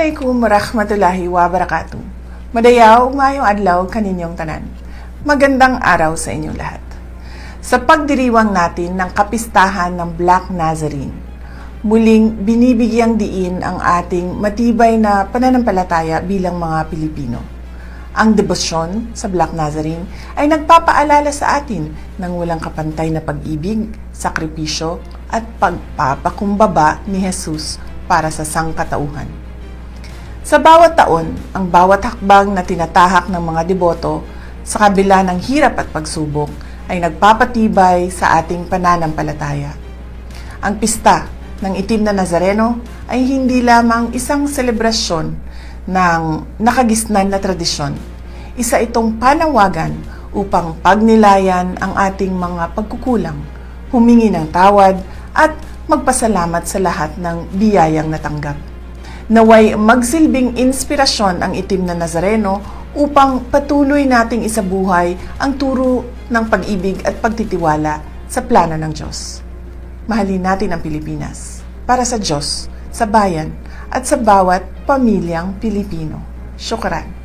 Assalamualaikum warahmatullahi wabarakatuh. Madayaw, mayong adlaw kaninyong tanan. Magandang araw sa inyong lahat. Sa pagdiriwang natin ng kapistahan ng Black Nazarene, muling binibigyang diin ang ating matibay na pananampalataya bilang mga Pilipino. Ang debosyon sa Black Nazarene ay nagpapaalala sa atin ng walang kapantay na pag-ibig, sakripisyo at pagpapakumbaba ni Jesus para sa sangkatauhan. Sa bawat taon, ang bawat hakbang na tinatahak ng mga deboto sa kabila ng hirap at pagsubok ay nagpapatibay sa ating pananampalataya. Ang pista ng Itim na Nazareno ay hindi lamang isang selebrasyon ng nakagisnan na tradisyon. Isa itong panawagan upang pagnilayan ang ating mga pagkukulang, humingi ng tawad at magpasalamat sa lahat ng biyayang natanggap. Naway magsilbing inspirasyon ang Itim na Nazareno upang patuloy nating isabuhay ang turo ng pag-ibig at pagtitiwala sa plano ng Diyos. Mahalin natin ang Pilipinas para sa Diyos, sa bayan at sa bawat pamilyang Pilipino. Syukran.